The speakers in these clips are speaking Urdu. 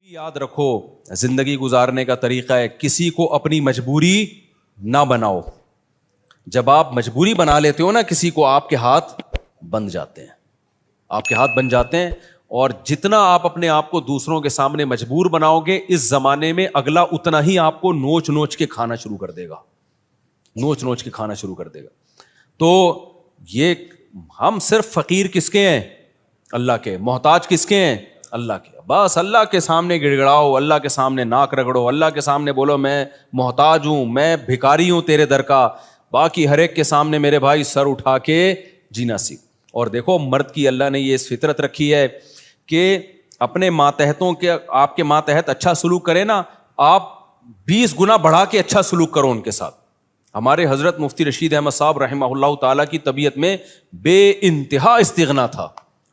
یاد رکھو زندگی گزارنے کا طریقہ ہے کسی کو اپنی مجبوری نہ بناؤ. جب آپ مجبوری بنا لیتے ہو نا کسی کو, آپ کے ہاتھ بن جاتے ہیں, آپ کے ہاتھ بن جاتے ہیں. اور جتنا آپ اپنے آپ کو دوسروں کے سامنے مجبور بناؤ گے اس زمانے میں اگلا اتنا ہی آپ کو نوچ نوچ کے کھانا شروع کر دے گا, نوچ نوچ کے کھانا شروع کر دے گا. تو یہ ہم صرف فقیر کس کے ہیں؟ اللہ کے. محتاج کس کے ہیں؟ اللہ کے. بس اللہ کے سامنے گڑ گڑاؤ, اللہ کے سامنے ناک رگڑو, اللہ کے سامنے بولو میں محتاج ہوں, میں بھکاری ہوں تیرے در کا. باقی ہر ایک کے سامنے میرے بھائی سر اٹھا کے جینا سیکھ. اور دیکھو مرد کی اللہ نے یہ اس فطرت رکھی ہے کہ اپنے ماتحتوں کے, آپ کے ماتحت اچھا سلوک کرے نا, آپ 20 گنا بڑھا کے اچھا سلوک کرو ان کے ساتھ. ہمارے حضرت مفتی رشید احمد صاحب رحمہ اللہ تعالیٰ کی طبیعت میں بے انتہا استغنا تھا,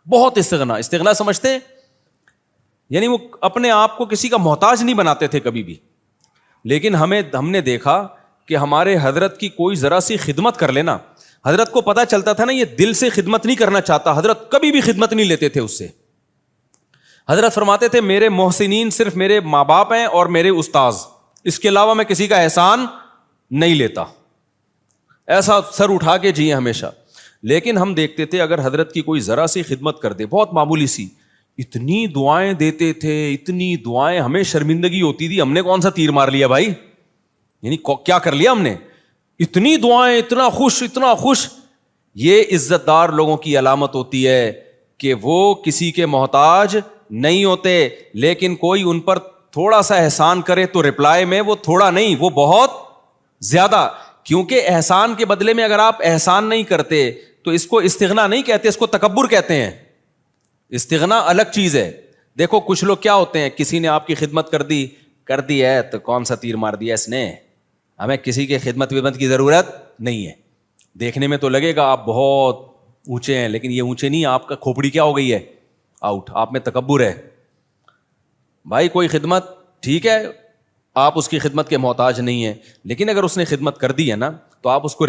بہت استغنا. استغنا سمجھتے ہیں یعنی وہ اپنے آپ کو کسی کا محتاج نہیں بناتے تھے کبھی بھی. لیکن ہم نے دیکھا کہ ہمارے حضرت کی کوئی ذرا سی خدمت کر لینا, حضرت کو پتا چلتا تھا نا یہ دل سے خدمت نہیں کرنا چاہتا, حضرت کبھی بھی خدمت نہیں لیتے تھے اس سے. حضرت فرماتے تھے میرے محسنین صرف میرے ماں باپ ہیں اور میرے استاذ, اس کے علاوہ میں کسی کا احسان نہیں لیتا. ایسا سر اٹھا کے جیے ہمیشہ. لیکن ہم دیکھتے تھے اگر حضرت کی کوئی ذرا سی خدمت کر دے, بہت معمولی سی, اتنی دعائیں دیتے تھے, اتنی دعائیں, ہمیں شرمندگی ہوتی تھی, ہم نے کون سا تیر مار لیا بھائی, یعنی کیا کر لیا ہم نے, اتنی دعائیں, اتنا خوش, اتنا خوش. یہ عزت دار لوگوں کی علامت ہوتی ہے کہ وہ کسی کے محتاج نہیں ہوتے, لیکن کوئی ان پر تھوڑا سا احسان کرے تو رپلائی میں وہ تھوڑا نہیں, وہ بہت زیادہ. کیونکہ احسان کے بدلے میں اگر آپ احسان نہیں کرتے تو اس کو استغنا نہیں کہتے, اس کو تکبر کہتے ہیں. استغنا الگ چیز ہے. دیکھو کچھ لوگ کیا ہوتے ہیں, کسی نے آپ کی خدمت کر دی ہے تو کون سا تیر مار دیا اس نے, ہمیں کسی کے خدمت کی ضرورت نہیں ہے. دیکھنے میں تو لگے گا آپ بہت اونچے ہیں, لیکن یہ اونچے نہیں, آپ کا کھوپڑی کیا ہو گئی ہے, آؤٹ, آپ میں تکبر ہے. بھائی کوئی خدمت ٹھیک ہے, آپ اس کی خدمت کے محتاج نہیں ہیں, لیکن اگر اس نے خدمت کر دی ہے نا تو آپ اس کو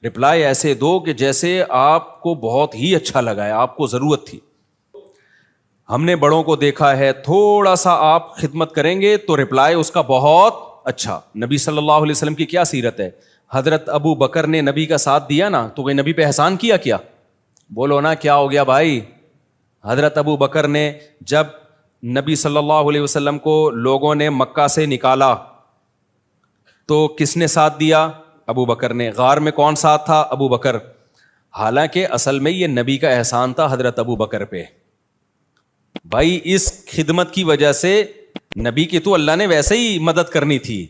رپلائی ایسے دو کہ جیسے آپ کو بہت ہی اچھا لگا ہے, آپ کو ضرورت تھی. ہم نے بڑوں کو دیکھا ہے تھوڑا سا آپ خدمت کریں گے تو رپلائی اس کا بہت اچھا. نبی صلی اللہ علیہ وسلم کی کیا سیرت ہے, حضرت ابو بکر نے نبی کا ساتھ دیا نا تو کوئی نبی پہ احسان کیا بولو نا, کیا ہو گیا بھائی. حضرت ابو بکر نے جب نبی صلی اللہ علیہ وسلم کو لوگوں نے مکہ سے نکالا تو کس نے ساتھ دیا؟ ابو بکر نے. غار میں کون ساتھ تھا؟ ابو بکر. حالانکہ اصل میں یہ نبی کا احسان تھا حضرت ابو بکر پہ. بھائی اس خدمت کی وجہ سے نبی کی تو اللہ نے ویسے ہی مدد کرنی تھی,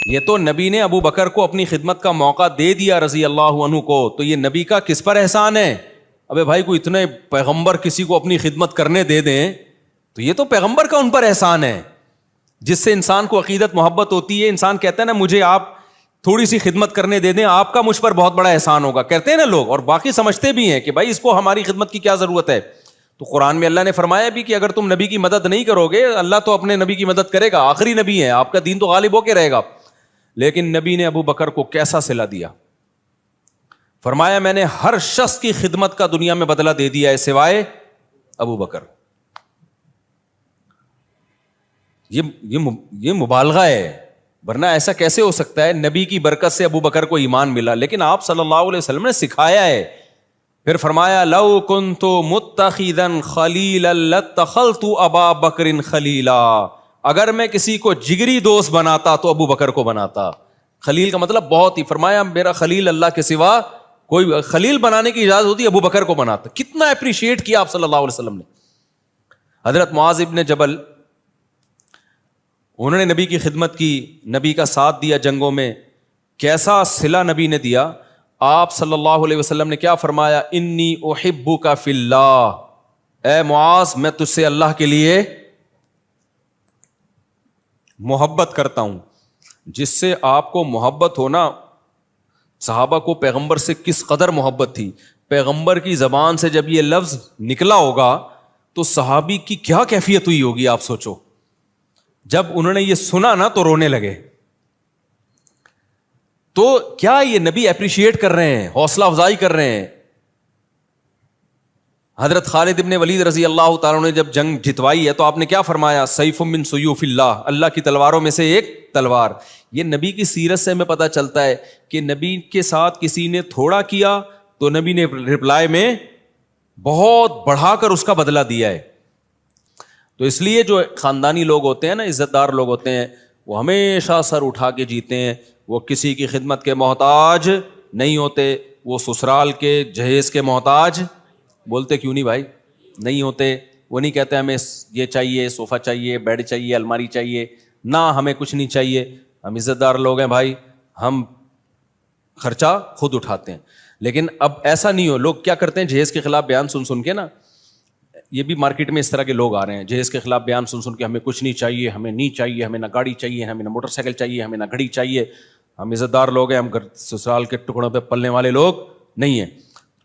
یہ تو نبی نے ابو بکر کو اپنی خدمت کا موقع دے دیا رضی اللہ عنہ کو, تو یہ نبی کا کس پر احسان ہے؟ ابے بھائی کوئی اتنے پیغمبر کسی کو اپنی خدمت کرنے دے دیں تو یہ تو پیغمبر کا ان پر احسان ہے, جس سے انسان کو عقیدت محبت ہوتی ہے. انسان کہتا ہے نا مجھے آپ تھوڑی سی خدمت کرنے دے دیں, آپ کا مجھ پر بہت بڑا احسان ہوگا, کہتے ہیں نا لوگ, اور باقی سمجھتے بھی ہیں کہ بھائی اس کو ہماری خدمت کی کیا ضرورت ہے. تو قرآن میں اللہ نے فرمایا بھی کہ اگر تم نبی کی مدد نہیں کرو گے اللہ تو اپنے نبی کی مدد کرے گا, آخری نبی ہے, آپ کا دین تو غالب ہو کے رہے گا. لیکن نبی نے ابو بکر کو کیسا صلہ دیا, فرمایا میں نے ہر شخص کی خدمت کا دنیا میں بدلہ دے دیا ہے سوائے ابو بکر. یہ مبالغہ ہے, ورنہ ایسا کیسے ہو سکتا ہے؟ نبی کی برکت سے ابو بکر کو ایمان ملا, لیکن آپ صلی اللہ علیہ وسلم نے سکھایا ہے. پھر فرمایا لو کنت متخذا خلیلا لاتخذت ابا بکر خلیلا, اگر میں کسی کو جگری دوست بناتا تو ابو بکر کو بناتا. خلیل کا مطلب بہت ہی, فرمایا میرا خلیل اللہ کے سوا کوئی, خلیل بنانے کی اجازت ہوتی ابو بکر کو بناتا. کتنا اپریشیٹ کیا آپ صلی اللہ علیہ وسلم نے. حضرت معاذ ابن جبل, انہوں نے نبی کی خدمت کی, نبی کا ساتھ دیا جنگوں میں, کیسا صلہ نبی نے دیا. آپ صلی اللہ علیہ وسلم نے کیا فرمایا, انی احبک فی اللہ, اے معاذ میں تجھ سے اللہ کے لیے محبت کرتا ہوں. جس سے آپ کو محبت ہونا, صحابہ کو پیغمبر سے کس قدر محبت تھی. پیغمبر کی زبان سے جب یہ لفظ نکلا ہوگا تو صحابی کی کیا کیفیت ہوئی ہوگی آپ سوچو. جب انہوں نے یہ سنا نا تو رونے لگے. تو کیا یہ نبی اپریشیٹ کر رہے ہیں, حوصلہ افزائی کر رہے ہیں. حضرت خالد ابن ولید رضی اللہ تعالیٰ نے جب جنگ جتوائی ہے تو آپ نے کیا فرمایا؟ سیف من سیوف اللہ، اللہ کی تلواروں میں سے ایک تلوار. یہ نبی کی سیرت سے ہمیں پتہ چلتا ہے کہ نبی کے ساتھ کسی نے تھوڑا کیا تو نبی نے رپلائی میں بہت بڑھا کر اس کا بدلہ دیا ہے. تو اس لیے جو خاندانی لوگ ہوتے ہیں نا، عزت دار لوگ ہوتے ہیں، وہ ہمیشہ سر اٹھا کے جیتے ہیں. وہ کسی کی خدمت کے محتاج نہیں ہوتے. وہ سسرال کے جہیز کے محتاج، بولتے کیوں نہیں بھائی، نہیں ہوتے. وہ نہیں کہتے ہمیں یہ چاہیے، صوفہ چاہیے، بیڈ چاہیے، الماری چاہیے، نہ ہمیں کچھ نہیں چاہیے. ہم عزت دار لوگ ہیں بھائی، ہم خرچہ خود اٹھاتے ہیں. لیکن اب ایسا نہیں ہو. لوگ کیا کرتے ہیں، جہیز کے خلاف بیان سن سن کے نا، یہ بھی مارکیٹ میں اس طرح کے لوگ آ رہے ہیں، جہیز کے خلاف بیان سن سن کے ہمیں کچھ نہیں چاہیے، ہمیں نہیں چاہیے، ہمیں نہ گاڑی چاہیے، ہمیں نہ موٹر سائیکل چاہیے، ہمیں نہ گھڑی چاہیے. ہم عزت دار لوگ ہیں، ہم سسرال کے ٹکڑوں پہ پلنے والے لوگ نہیں ہیں.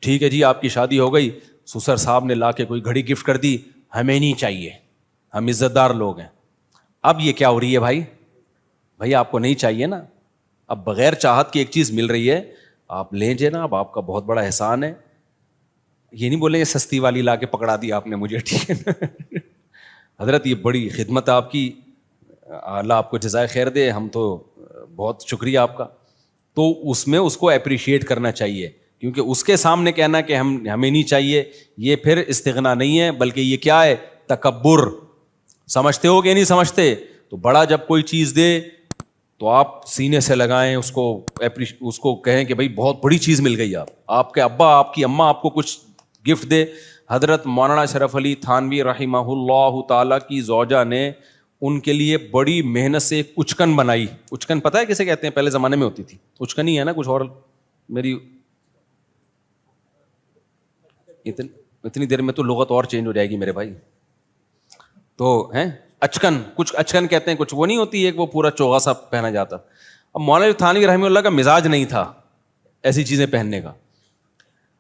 ٹھیک ہے جی، آپ کی شادی ہو گئی، سسر صاحب نے لا کے کوئی گھڑی گفٹ کر دی، ہمیں نہیں چاہیے، ہم عزت دار لوگ ہیں. اب یہ کیا ہو رہی ہے بھائی؟ بھائی آپ کو نہیں چاہیے نا، اب بغیر چاہت کی ایک چیز مل رہی ہے، آپ لیں جناب، آپ کا بہت بڑا احسان ہے. یہ نہیں بولیں سستی والی لا کے پکڑا دی آپ نے مجھے، ٹھیک ہے نا. حضرت یہ بڑی خدمت ہے آپ کی، اللہ آپ کو جزائے خیر دے، ہم تو بہت شکریہ آپ کا. تو اس میں اس کو اپریشیٹ کرنا چاہیے، کیونکہ اس کے سامنے کہنا کہ ہمیں نہیں چاہیے، یہ پھر استغنا نہیں ہے، بلکہ یہ کیا ہے؟ تکبر. سمجھتے ہو کہ نہیں سمجھتے؟ تو بڑا جب کوئی چیز دے تو آپ سینے سے لگائیں اس کو کہیں کہ بھائی بہت بڑی چیز مل گئی. آپ کے ابا، آپ کی اماں آپ کو کچھ گفٹ دے. حضرت مولانا اشرف علی تھانوی رحمہ اللہ تعالیٰ کی زوجہ نے ان کے لیے بڑی محنت سے ایک اچکن بنائی. اچکن پتہ ہے کسے کہتے ہیں؟ پہلے زمانے میں ہوتی تھی اچکن ہی ہے نا، کچھ اور میری اتنی دیر میں تو لغت اور چینج ہو جائے گی میرے بھائی. تو ہیں اچکن، کچھ اچکن کہتے ہیں، کچھ وہ نہیں ہوتی ایک وہ پورا چوغا سا پہنا جاتا. اب مولانا تھانوی رحمہ اللہ کا مزاج نہیں تھا ایسی چیزیں پہننے کا،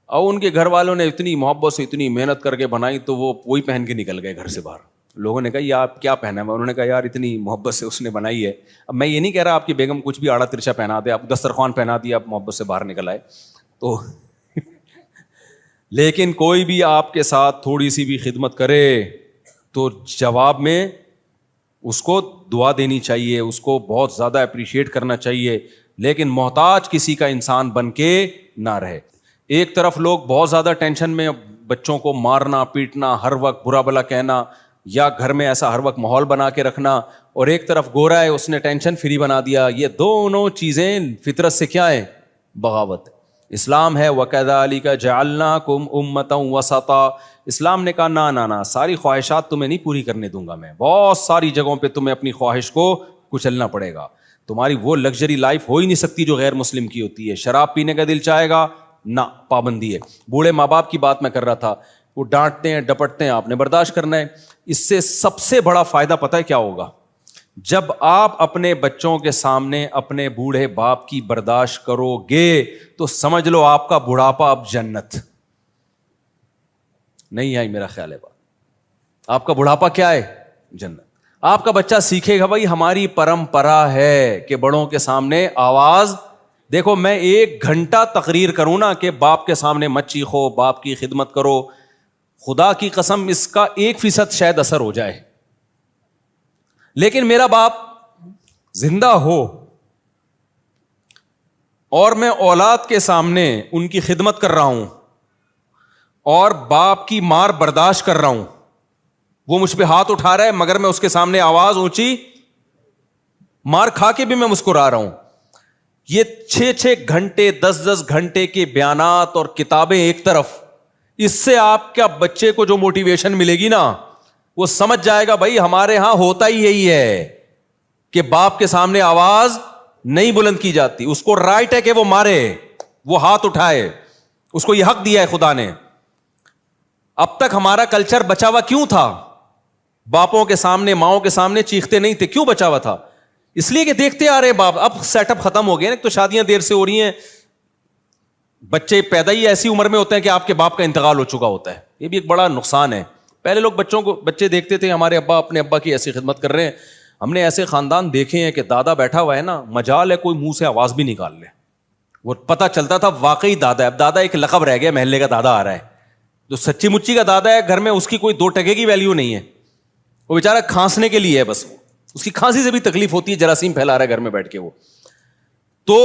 اور ان کے گھر والوں نے اتنی محبت سے اتنی محنت کر کے بنائی تو وہ وہی پہن کے نکل گئے گھر سے باہر. لوگوں نے کہا یہ آپ کیا پہنا ہے؟ انہوں نے کہا یار اتنی محبت سے اس نے بنائی ہے. اب میں یہ نہیں کہہ رہا آپ کی بیگم کچھ بھی آڑا ترچا پہنا دے، آپ دسترخوان پہنا دیا، آپ محبت سے باہر نکل آئے تو لیکن کوئی بھی آپ کے ساتھ تھوڑی سی بھی خدمت کرے تو جواب میں اس کو دعا دینی چاہیے، اس کو بہت زیادہ اپریشیٹ کرنا چاہیے، لیکن محتاج کسی کا انسان بن کے نہ رہے. ایک طرف لوگ بہت زیادہ ٹینشن میں، بچوں کو مارنا پیٹنا، ہر وقت برا بلا کہنا، یا گھر میں ایسا ہر وقت ماحول بنا کے رکھنا، اور ایک طرف گورا ہے اس نے ٹینشن فری بنا دیا. یہ دونوں چیزیں فطرت سے کیا ہیں؟ بغاوت. اسلام ہے وَكَذَلِكَ جَعَلْنَاكُمْ أُمَّةً وَسَطًا. اسلام نے کہا نہ ساری خواہشات تمہیں نہیں پوری کرنے دوں گا میں، بہت ساری جگہوں پہ تمہیں اپنی خواہش کو کچلنا پڑے گا. تمہاری وہ لگژری لائف ہو ہی نہیں سکتی جو غیر مسلم کی ہوتی ہے. شراب پینے کا دل چاہے گا، نہ، پابندی ہے. بوڑھے ماں باپ کی بات میں کر رہا تھا، وہ ڈانٹتے ہیں ڈپٹتے ہیں، آپ نے برداشت کرنا ہے. اس سے سب سے بڑا فائدہ پتہ ہے کیا ہوگا؟ جب آپ اپنے بچوں کے سامنے اپنے بوڑھے باپ کی برداشت کرو گے تو سمجھ لو آپ کا بڑھاپا اب جنت. نہیں آئی میرا خیال ہے بات؟ آپ کا بڑھاپا کیا ہے؟ جنت. آپ کا بچہ سیکھے گا بھائی ہماری پرمپرا ہے کہ بڑوں کے سامنے آواز. دیکھو میں 1 گھنٹہ تقریر کروں نا کہ باپ کے سامنے مت چیخو، باپ کی خدمت کرو، خدا کی قسم اس کا 1% شاید اثر ہو جائے. لیکن میرا باپ زندہ ہو اور میں اولاد کے سامنے ان کی خدمت کر رہا ہوں اور باپ کی مار برداشت کر رہا ہوں، وہ مجھ پہ ہاتھ اٹھا رہا ہے مگر میں اس کے سامنے آواز اونچی، مار کھا کے بھی میں مسکرا رہا ہوں. یہ 6 گھنٹے 10 گھنٹے کے بیانات اور کتابیں ایک طرف، اس سے آپ کا بچے کو جو موٹیویشن ملے گی نا، وہ سمجھ جائے گا بھائی ہمارے ہاں ہوتا ہی یہی ہے کہ باپ کے سامنے آواز نہیں بلند کی جاتی. اس کو رائٹ ہے کہ وہ مارے، وہ ہاتھ اٹھائے، اس کو یہ حق دیا ہے خدا نے. اب تک ہمارا کلچر بچا ہوا کیوں تھا؟ باپوں کے سامنے ماؤں کے سامنے چیختے نہیں تھے. کیوں بچا ہوا تھا؟ اس لیے کہ دیکھتے آ رہے ہیں باپ. اب سیٹ اپ ختم ہو گئے نا، تو شادیاں دیر سے ہو رہی ہیں، بچے پیدا ہی ایسی عمر میں ہوتے ہیں کہ آپ کے باپ کا انتقال ہو چکا ہوتا ہے. یہ بھی ایک بڑا نقصان ہے. پہلے لوگ بچے دیکھتے تھے ہمارے ابا اپنے ابا کی ایسی خدمت کر رہے ہیں. ہم نے ایسے خاندان دیکھے ہیں کہ دادا بیٹھا ہوا ہے نا، مجال ہے کوئی منہ سے آواز بھی نکال لے، وہ پتہ چلتا تھا واقعی دادا ہے. اب دادا ایک لقب رہ گیا، محلے کا دادا آ رہا ہے. تو سچی مچی کا دادا ہے گھر میں, اس کی کوئی 2 ٹکے کی ویلیو نہیں ہے, وہ بیچارہ کھانسنے کے لیے ہے بس, اس کی کھانسی سے بھی تکلیف ہوتی ہے, جراثیم پھیلا رہا ہے گھر میں بیٹھ کے وہ. تو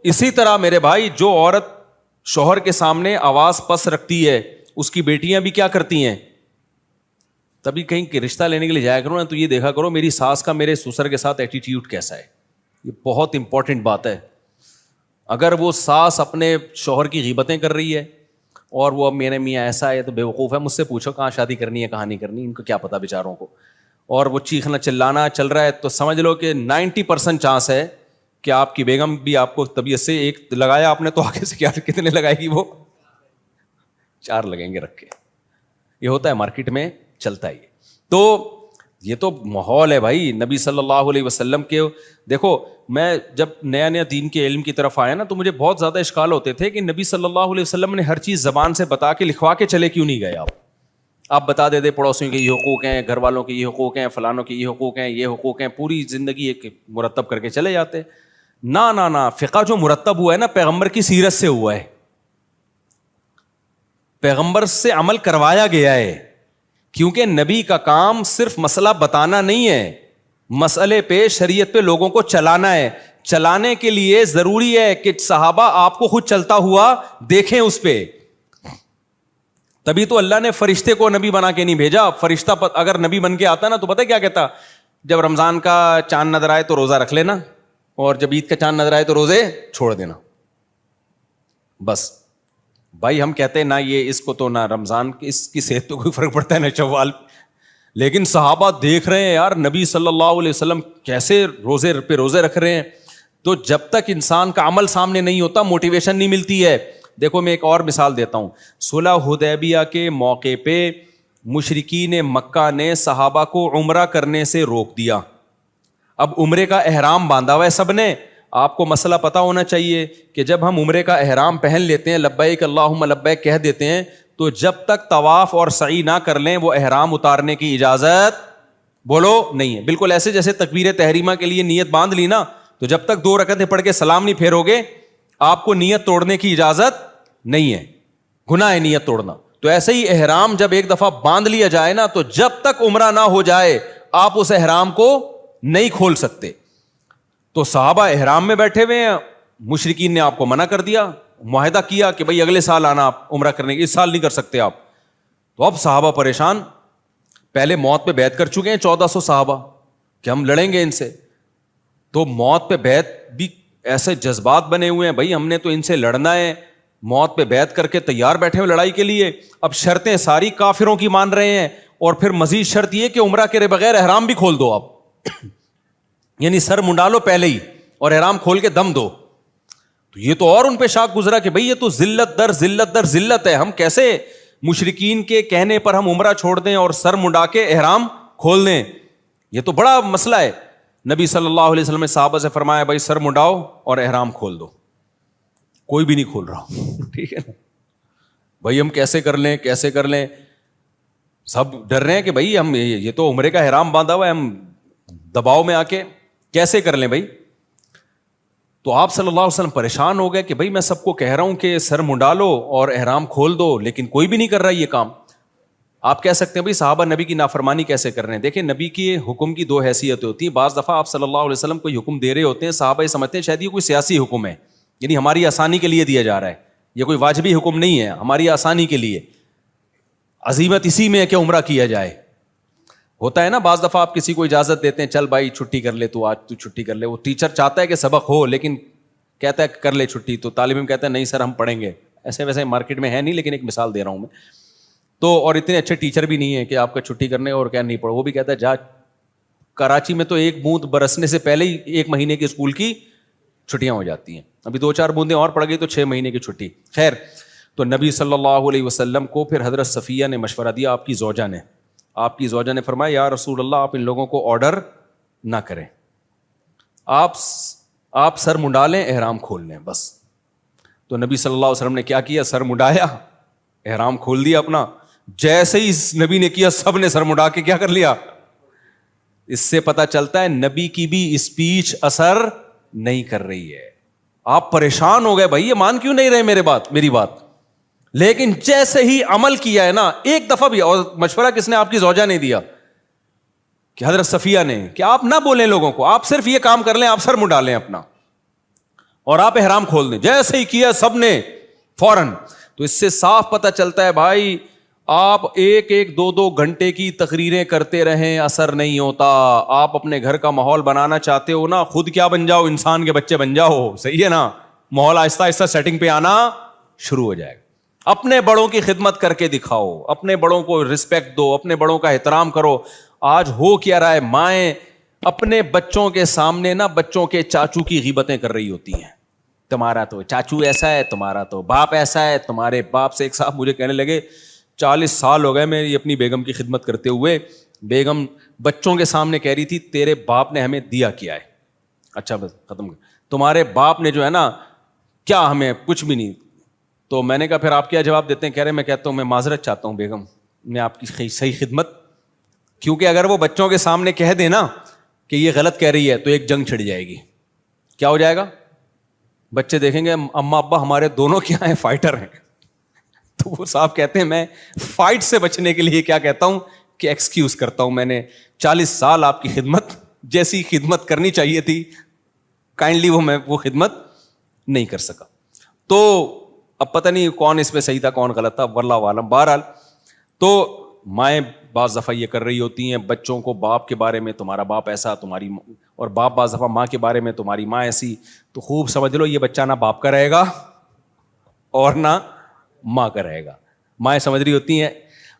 اسی طرح میرے بھائی, جو عورت شوہر کے سامنے آواز پس رکھتی ہے, اس کی بیٹیاں بھی کیا کرتی ہیں, تبھی کہیں رشتہ لینے کے لیے جایا کرو نا تو یہ دیکھا کرو میری ساس کا میرے سسر کے ساتھ ایٹیٹیوڈ کیسا ہے. یہ بہت امپورٹنٹ بات ہے. اگر وہ ساس اپنے شوہر کی غیبتیں کر رہی ہے اور وہ اب میرے میاں ایسا ہے تو بے وقوف ہے, مجھ سے پوچھو کہاں شادی کرنی ہے کہاں نہیں کرنی, ان کو کیا پتا بیچاروں کو, اور وہ چیخنا چلانا چل رہا ہے, تو سمجھ لو کہ 90% چانس ہے کہ آپ کی بیگم بھی آپ کو طبیعت سے, ایک لگایا آپ نے تو آگے سے کیا کتنے لگائے گی وہ, 4 لگیں گے رکھ کے. یہ ہوتا ہے مارکیٹ میں, چلتا ہے. تو یہ تو ماحول ہے بھائی نبی صلی اللہ علیہ وسلم کے. دیکھو میں جب نیا نیا دین کے علم کی طرف آیا نا تو مجھے بہت زیادہ اشکال ہوتے تھے کہ نبی صلی اللہ علیہ وسلم نے ہر چیز زبان سے بتا کے لکھوا کے چلے کیوں نہیں گئے. آپ بتا دے پڑوسیوں کے یہ حقوق ہیں, گھر والوں کے یہ حقوق ہیں, فلانوں کے یہ حقوق ہیں, یہ حقوق ہیں, پوری زندگی ایک مرتب کر کے چلے جاتے. نہ فقہ جو مرتب ہوا ہے نا پیغمبر کی سیرت سے ہوا ہے, پیغمبر سے عمل کروایا گیا ہے. کیونکہ نبی کا کام صرف مسئلہ بتانا نہیں ہے, مسئلے پہ شریعت پہ لوگوں کو چلانا ہے. چلانے کے لیے ضروری ہے کہ صحابہ آپ کو خود چلتا ہوا دیکھیں اس پہ. تبھی تو اللہ نے فرشتے کو نبی بنا کے نہیں بھیجا. فرشتہ اگر نبی بن کے آتا نا تو پتہ کیا کہتا, جب رمضان کا چاند نظر آئے تو روزہ رکھ لینا, اور جب عید کا چاند نظر آئے تو روزے چھوڑ دینا. بس بھائی ہم کہتے ہیں نہ یہ اس کو تو نہ رمضان اس کی صحت تو کوئی فرق پڑتا ہے نہ شوال, لیکن صحابہ دیکھ رہے ہیں یار نبی صلی اللہ علیہ وسلم کیسے روزے پہ روزے رکھ رہے ہیں. تو جب تک انسان کا عمل سامنے نہیں ہوتا موٹیویشن نہیں ملتی ہے. دیکھو میں ایک اور مثال دیتا ہوں. صلح حدیبیہ کے موقع پہ مشرکین مکہ نے صحابہ کو عمرہ کرنے سے روک دیا. اب عمرے کا احرام باندھا ہوا ہے سب نے. آپ کو مسئلہ پتا ہونا چاہیے کہ جب ہم عمرے کا احرام پہن لیتے ہیں, لبیک اللہم لبیک کہہ دیتے ہیں, تو جب تک طواف اور سعی نہ کر لیں وہ احرام اتارنے کی اجازت بولو نہیں ہے. بالکل ایسے جیسے تکبیر تحریمہ کے لیے نیت باندھ لی نا, تو جب تک 2 رکعتیں پڑھ کے سلام نہیں پھیرو گے آپ کو نیت توڑنے کی اجازت نہیں ہے, گناہ ہے نیت توڑنا. تو ایسے ہی احرام جب ایک دفعہ باندھ لیا جائے نا, تو جب تک عمرہ نہ ہو جائے آپ اس احرام کو نہیں کھول سکتے. تو صحابہ احرام میں بیٹھے ہوئے ہیں, مشرکین نے آپ کو منع کر دیا, معاہدہ کیا کہ بھائی اگلے سال آنا آپ عمرہ کرنے کی, اس سال نہیں کر سکتے آپ. تو اب صحابہ پریشان, پہلے موت پہ بیعت کر چکے ہیں 1400 صحابہ کہ ہم لڑیں گے ان سے. تو موت پہ بیعت بھی ایسے جذبات بنے ہوئے ہیں, بھائی ہم نے تو ان سے لڑنا ہے, موت پہ بیعت کر کے تیار بیٹھے ہوئے لڑائی کے لیے. اب شرطیں ساری کافروں کی مان رہے ہیں, اور پھر مزید شرط یہ کہ عمرہ کرے بغیر احرام بھی کھول دو آپ, یعنی سر منڈا لو پہلے ہی اور احرام کھول کے دم دو. تو یہ تو اور ان پہ شاک گزرا کہ بھئی یہ تو ذلت در ذلت در ذلت ہے, ہم کیسے مشرکین کے کہنے پر ہم عمرہ چھوڑ دیں اور سر منڈا کے احرام کھول دیں, یہ تو بڑا مسئلہ ہے. نبی صلی اللہ علیہ وسلم نے صحابہ سے فرمایا بھائی سر منڈاؤ اور احرام کھول دو. کوئی بھی نہیں کھول رہا, ٹھیک ہے نا بھائی, ہم کیسے کر لیں کیسے کر لیں, سب ڈر رہے ہیں کہ بھئی ہم یہ تو عمرے کا احرام باندھا ہوا ہے, ہم دباؤ میں آ کے کیسے کر لیں بھائی. تو آپ صلی اللہ علیہ وسلم پریشان ہو گئے کہ بھئی میں سب کو کہہ رہا ہوں کہ سر منڈا لو اور احرام کھول دو, لیکن کوئی بھی نہیں کر رہا یہ کام. آپ کہہ سکتے ہیں بھئی صحابہ نبی کی نافرمانی کیسے کر رہے ہیں. دیکھیں نبی کی حکم کی 2 حیثیتیں ہوتی ہیں. بعض دفعہ آپ صلی اللہ علیہ وسلم کوئی حکم دے رہے ہوتے ہیں, صحابہ یہ سمجھتے ہیں شاید یہ کوئی سیاسی حکم ہے, یعنی ہماری آسانی کے لیے دیا جا رہا ہے, یہ کوئی واجبی حکم نہیں ہے, ہماری آسانی کے لیے. عزیمت اسی میں ہے کہ عمرہ کیا جائے. ہوتا ہے نا بعض دفعہ آپ کسی کو اجازت دیتے ہیں, چل بھائی چھٹی کر لے, تو آج تو چھٹی کر لے. وہ ٹیچر چاہتا ہے کہ سبق ہو لیکن کہتا ہے کر لے چھٹی, تو طالب علم کہتا ہے نہیں سر ہم پڑھیں گے. ایسے ویسے مارکیٹ میں ہے نہیں, لیکن ایک مثال دے رہا ہوں میں. تو اور اتنے اچھے ٹیچر بھی نہیں ہے کہ آپ کا چھٹی کرنے اور کیا نہیں پڑھو, وہ بھی کہتا ہے جا. کراچی میں تو 1 بوند برسنے سے پہلے ہی 1 مہینے کی اسکول کی چھٹیاں ہو جاتی ہیں, ابھی 2-4 بوندیں اور پڑ گئی تو 6 مہینے کی چھٹی. خیر, تو نبی صلی اللہ علیہ وسلم کو پھر حضرت صفیہ نے مشورہ دیا, آپ کی زوجہ نے فرمایا یا رسول اللہ آپ ان لوگوں کو آرڈر نہ کریں, آپ سر منڈا لیں احرام کھول لیں بس. تو نبی صلی اللہ علیہ وسلم نے کیا کیا, سر منڈایا, احرام کھول دیا اپنا. جیسے ہی نبی نے کیا سب نے سر منڈا کے کیا کر لیا. اس سے پتا چلتا ہے نبی کی بھی اسپیچ اثر نہیں کر رہی ہے. آپ پریشان ہو گئے, بھائی یہ مان کیوں نہیں رہے میری بات. لیکن جیسے ہی عمل کیا ہے نا ایک دفعہ بھی, اور مشورہ کس نے, آپ کی زوجہ نے دیا کہ حضرت صفیہ نے, کہ آپ نہ بولیں لوگوں کو, آپ صرف یہ کام کر لیں, آپ سر منہ ڈالیں اپنا اور آپ احرام کھول دیں. جیسے ہی کیا سب نے فوراً. تو اس سے صاف پتہ چلتا ہے بھائی آپ ایک ایک دو دو گھنٹے کی تقریریں کرتے رہیں, اثر نہیں ہوتا. آپ اپنے گھر کا ماحول بنانا چاہتے ہو نا, خود کیا بن جاؤ, انسان کے بچے بن جاؤ, صحیح ہے نا, ماحول آہستہ آہستہ سیٹنگ پہ آنا شروع ہو جائے گا. اپنے بڑوں کی خدمت کر کے دکھاؤ, اپنے بڑوں کو رسپیکٹ دو, اپنے بڑوں کا احترام کرو. آج ہو کیا رہا ہے, مائیں اپنے بچوں کے سامنے نا بچوں کے چاچو کی غیبتیں کر رہی ہوتی ہیں. تمہارا تو چاچو ایسا ہے, تمہارا تو باپ ایسا ہے, تمہارے باپ سے. ایک صاحب مجھے کہنے لگے 40 سال ہو گئے میری اپنی بیگم کی خدمت کرتے ہوئے, بیگم بچوں کے سامنے کہہ رہی تھی تیرے باپ نے ہمیں دیا کیا ہے. اچھا بس ختم کر, تمہارے باپ نے جو ہے نا کیا ہمیں کچھ بھی نہیں. تو میں نے کہا پھر آپ کیا جواب دیتے ہیں؟ کہہ رہے میں کہتا ہوں میں معذرت چاہتا ہوں بیگم, میں آپ کی صحیح خدمت, کیونکہ اگر وہ بچوں کے سامنے کہہ دے نا کہ یہ غلط کہہ رہی ہے تو ایک جنگ چھڑ جائے گی. کیا ہو جائے گا؟ بچے دیکھیں گے اماں ابا ہمارے دونوں کیا ہیں, فائٹر ہیں. تو وہ صاحب کہتے ہیں میں فائٹ سے بچنے کے لیے کیا کہتا ہوں کہ ایکسکیوز کرتا ہوں, میں نے 40 سال آپ کی خدمت جیسی خدمت کرنی چاہیے تھی کائنڈلی میں وہ خدمت نہیں کر سکا. تو اب پتہ نہیں کون اس میں صحیح تھا کون غلط تھا, واللہ عالم. بہرحال تو مائیں بعض دفعہ یہ کر رہی ہوتی ہیں بچوں کو باپ کے بارے میں, تمہارا باپ ایسا, تمہاری, اور باپ بعض دفعہ ماں کے بارے میں, تمہاری ماں ایسی. تو خوب سمجھ لو یہ بچہ نہ باپ کا رہے گا اور نہ ماں کا رہے گا. مائیں سمجھ رہی ہوتی ہیں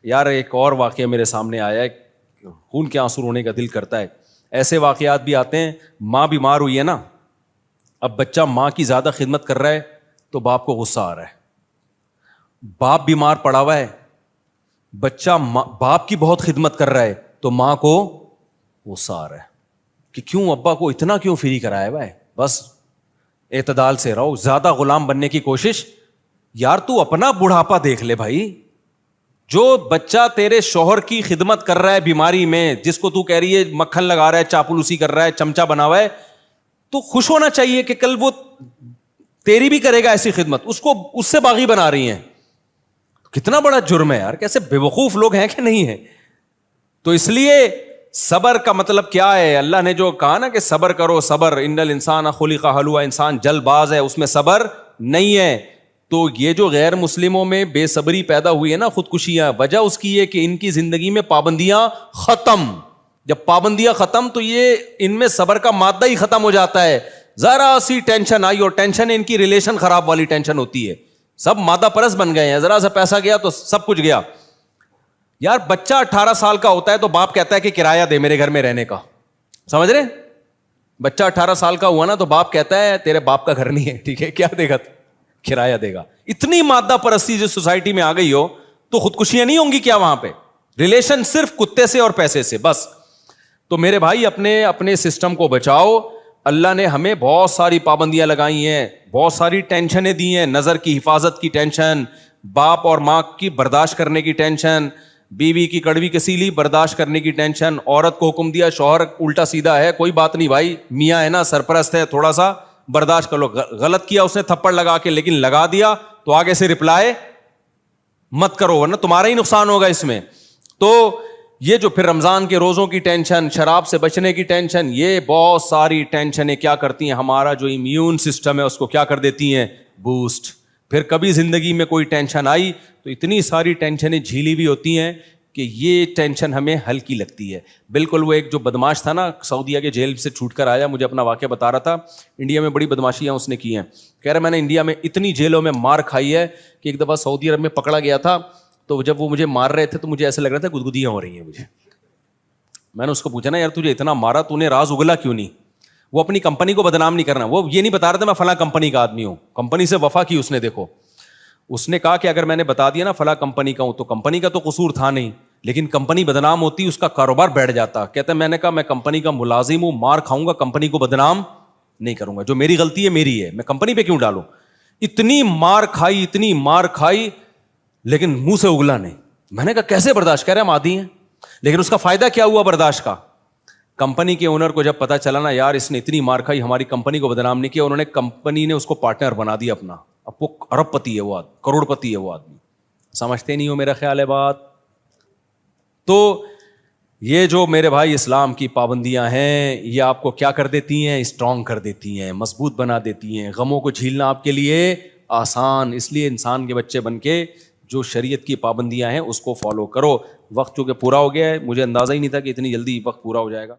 یار. ایک اور واقعہ میرے سامنے آیا ہے, خون کے آنسو رونے کا دل کرتا ہے. ایسے واقعات بھی آتے ہیں, ماں بیمار ہوئی ہے نا, اب بچہ ماں کی زیادہ خدمت کر رہا ہے تو باپ کو غصہ آ رہا ہے. باپ بیمار پڑا ہوا ہے, بچہ باپ کی بہت خدمت کر رہا ہے تو ماں کو غصہ آ رہا ہے کہ کیوں ابا کو اتنا کیوں فری کرایا ہوا ہے. بس اعتدال سے رہو, زیادہ غلام بننے کی کوشش. یار تو اپنا بڑھاپا دیکھ لے بھائی. جو بچہ تیرے شوہر کی خدمت کر رہا ہے بیماری میں, جس کو تو کہہ رہی ہے مکھن لگا رہا ہے, چاپلوسی کر رہا ہے, چمچا بنا ہوا ہے, تو خوش ہونا چاہیے کہ کل وہ تیری بھی کرے گا ایسی خدمت. اس کو اس سے باغی بنا رہی ہیں. کتنا بڑا جرم ہے یار, کیسے بے وقوف لوگ ہیں کہ نہیں ہیں. تو اس لیے صبر کا مطلب کیا ہے؟ اللہ نے جو کہا نا کہ صبر کرو, صبر, ان الانسان خلق ہلوعا, انسان جلد باز ہے, اس میں صبر نہیں ہے. تو یہ جو غیر مسلموں میں بے صبری پیدا ہوئی ہے نا, خودکشیاں, وجہ اس کی ہے کہ ان کی زندگی میں پابندیاں ختم. جب پابندیاں ختم تو یہ ان میں صبر کا مادہ ہی ختم ہو جاتا ہے. ذرا سی ٹینشن آئی, اور ٹینشن ان کی ریلیشن خراب والی ٹینشن ہوتی ہے. سب مادہ پرست بن گئے ہیں, ذرا سا پیسہ گیا تو سب کچھ گیا. یار بچہ 18 سال کا ہوتا ہے تو باپ کہتا ہے کہ کرایہ دے میرے گھر میں رہنے کا, سمجھ رہے؟ بچہ 18 سال کا ہوا نا تو باپ کہتا ہے تیرے باپ کا گھر نہیں ہے, ٹھیک ہے, کیا دے گا؟ کرایہ دے گا. اتنی مادہ پرستی جو سوسائٹی میں آ گئی ہو تو خودکشیاں نہیں ہوں گی کیا وہاں پہ؟ ریلیشن صرف کتے سے اور پیسے سے بس. تو میرے بھائی اپنے سسٹم کو بچاؤ. اللہ نے ہمیں بہت ساری پابندیاں لگائی ہیں, بہت ساری ٹینشنیں دی ہیں. نظر کی حفاظت کی ٹینشن, باپ اور ماں کی برداشت کرنے کی ٹینشن, بیوی کی کڑوی کسیلی برداشت کرنے کی ٹینشن. عورت کو حکم دیا, شوہر الٹا سیدھا ہے, کوئی بات نہیں بھائی, میاں ہے نا سرپرست ہے, تھوڑا سا برداشت کر لو. غلط کیا اس نے تھپڑ لگا کے, لیکن لگا دیا تو آگے سے رپلائی مت کرو ورنہ تمہارا ہی نقصان ہوگا اس میں. تو یہ جو پھر رمضان کے روزوں کی ٹینشن, شراب سے بچنے کی ٹینشن, یہ بہت ساری ٹینشنیں کیا کرتی ہیں, ہمارا جو امیون سسٹم ہے اس کو کیا کر دیتی ہیں, بوسٹ. پھر کبھی زندگی میں کوئی ٹینشن آئی تو اتنی ساری ٹینشنیں جھیلی بھی ہوتی ہیں کہ یہ ٹینشن ہمیں ہلکی لگتی ہے. بالکل وہ ایک جو بدماش تھا نا سعودیہ کے جیل سے چھوٹ کر آیا, مجھے اپنا واقعہ بتا رہا تھا, انڈیا میں بڑی بدماشیاں اس نے کی ہیں. کہہ رہا میں نے انڈیا میں اتنی جیلوں میں مار کھائی ہے کہ ایک دفعہ سعودی عرب میں پکڑا گیا تھا, تو جب وہ مجھے مار رہے تھے تو مجھے ایسا لگ رہا تھا گدگدیاں ہو رہی ہیں مجھے. میں نے اس کو پوچھا نا یار تجھے اتنا مارا, تو نے راز اگلا کیوں نہیں؟ وہ اپنی کمپنی کو بدنام نہیں کرنا, وہ یہ نہیں بتا رہا تھا میں فلاں کمپنی کا آدمی ہوں, کمپنی سے وفا کی اس نے. دیکھو اس نے کہا کہ اگر میں نے بتا دیا نا فلاں کمپنی کا ہوں تو کمپنی کا تو قصور تھا نہیں, لیکن کمپنی بدنام ہوتی اس کا کاروبار بیٹھ جاتا. کہتا ہے میں نے کہا میں کمپنی کا ملازم ہوں, مار کھاؤں گا, کمپنی کو بدنام نہیں کروں گا, جو میری غلطی ہے میری ہے, میں کمپنی پہ کیوں ڈالوں. اتنی مار کھائی, اتنی مار کھائی, لیکن منہ سے اگلا نہیں. میں نے کہا کیسے برداشت؟ کہہ رہے ہم عادی ہیں. لیکن اس کا فائدہ کیا ہوا برداشت کا؟ کمپنی کے اونر کو جب پتا چلا نا یار اس نے اتنی مار کھائی, ہماری کمپنی کو بدنام نہیں کیا, انہوں نے کمپنی نے اس کو پارٹنر بنا دیا اپنا. اب وہ ارب پتی ہے, وہ کروڑ پتی ہے وہ آدمی. سمجھتے نہیں ہو میرا خیال ہے بات. تو یہ جو میرے بھائی اسلام کی پابندیاں ہیں یہ آپ کو کیا کر دیتی ہیں؟ اسٹرانگ کر دیتی ہیں, مضبوط بنا دیتی ہیں. غموں کو جھیلنا آپ کے لیے آسان. اس لیے انسان کے بچے بن کے جو شریعت کی پابندیاں ہیں اس کو فالو کرو. وقت چونکہ پورا ہو گیا ہے, مجھے اندازہ ہی نہیں تھا کہ اتنی جلدی وقت پورا ہو جائے گا.